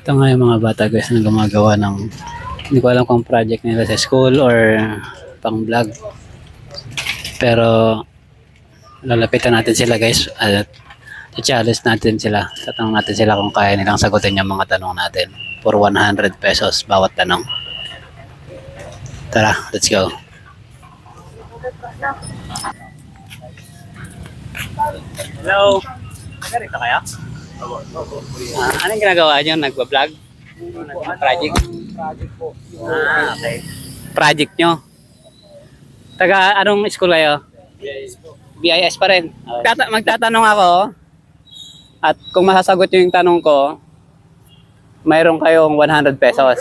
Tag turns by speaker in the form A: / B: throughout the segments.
A: Ito nga yung mga bata guys na gumagawa ng hindi ko alam kung project nila sa school or pang vlog. Pero lalapitan natin sila guys at i-challenge natin sila. Tatanong natin sila kung kaya nilang sagutin yung mga tanong natin for 100 pesos bawat tanong. Tara, let's go. Hello. Nagarito kayo? Anong ginagawa nyo? Nagpa-vlog? Project?
B: Project po.
A: Okay. Project nyo? Taga anong school kayo?
B: BIS po.
A: BIS pa rin. Magtatanong ako at kung masasagot nyo yung tanong ko, mayroon kayong 100 pesos.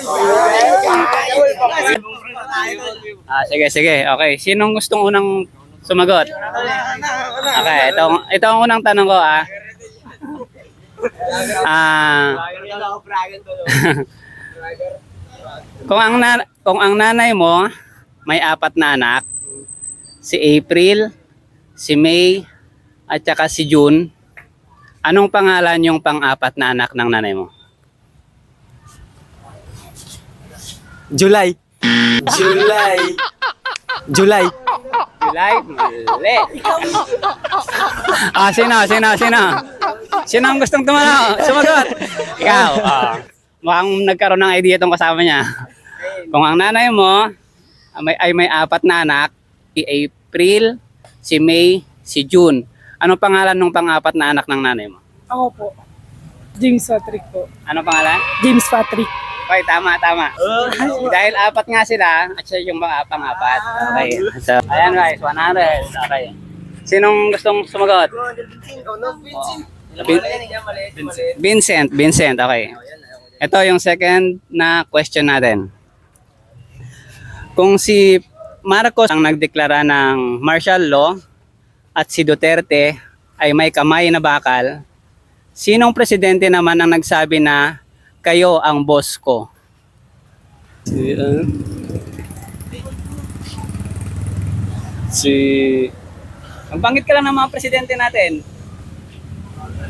A: Sige, sige. Okay. Sinong gustong unang sumagot? Okay. Ito ang unang tanong ko kung ang nanay mo may 4 na anak, si April, si May, at saka si June, anong pangalan yung pang-4 na anak ng nanay mo?
B: July. July. July.
A: July? Mali. Sino ang gustong sumagot? Ikaw. Mukhang nagkaroon ng idea itong kasama niya. Kung ang nanay mo ay may 4 na anak, si April, si May, si June, anong pangalan ng pang-4 na anak ng nanay mo?
C: Ako po. James Patrick po.
A: Anong pangalan?
C: James Patrick.
A: Okay, tama. Dahil 4 nga sila, at siya yung mga pang-4. Okay. So, ayan guys, 100. Okay. Sinong gustong sumagot? Vincent. Okay. Ito yung second na question natin. Kung si Marcos ang nagdeklara ng martial law at si Duterte ay may kamay na bakal, sinong presidente naman ang nagsabi na kayo ang boss ko? Magbanggit ka lang ng mga presidente natin.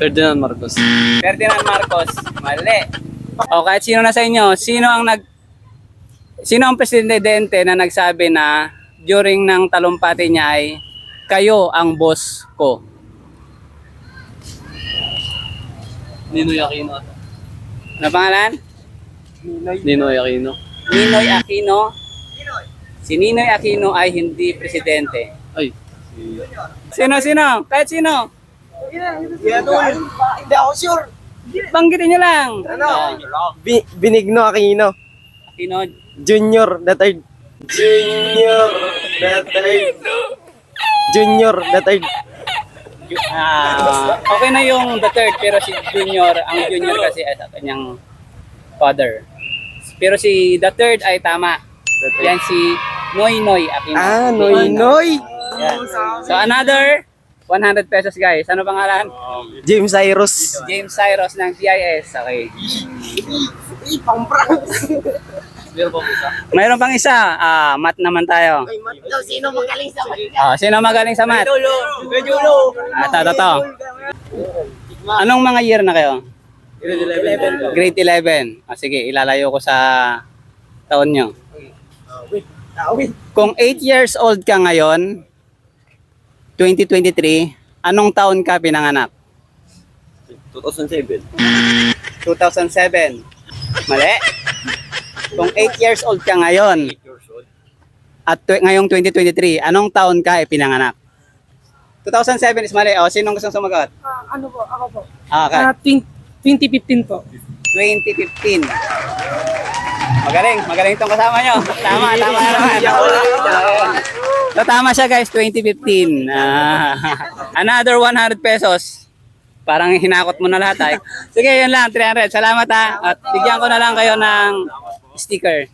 B: Ferdinand Marcos.
A: Ferdinand Marcos. Mali. O kahit sino na sa inyo, sino ang presidente na nagsabi na during ng talumpati niya ay kayo ang boss ko?
B: Ninoy Aquino.
A: Ano pangalan?
B: Ninoy Aquino.
A: Ninoy Aquino. Si Ninoy Aquino ay hindi presidente.
B: Ay.
A: Sino? Kahit sino?
B: Hindi ako sure.
A: Banggitin niyo lang.
B: Benigno Aquino.
A: Aquino.
B: Junior the third.
A: Okay na yung the third pero si Junior, ang Junior kasi ay sa kanyang father. Pero si the third ay tama. Yan si Noynoy Aquino.
B: Noy.
A: Yan. So another 100 pesos guys. Ano pangalan?
B: James Cyrus.
A: James Cyrus ng BIS. Okay. Mayroon pang isa. Math naman tayo.
C: Sino magaling sa math?
A: Sino magaling sa math? Ito. Anong mga year na kayo? Grade 11. Sige, ilalayo ko sa taon nyo. Kung 8 years old ka ngayon, 2023, anong taon ka pinanganak?
B: 2007.
A: 2007. Mali. Kung 8 years old ka ngayon, at ngayong 2023, anong taon ka pinanganak? 2007 is mali. Sinong gustong sumagot?
C: Ako po.
A: Okay.
C: 2015 po.
A: 2015. Magaling tong kasama nyo. Tama naman. So, tama siya guys, 2015. Another 100 pesos. Parang hinakot mo na lahat. Sige, yun lang, 300. Salamat At bigyan ko na lang kayo ng sticker.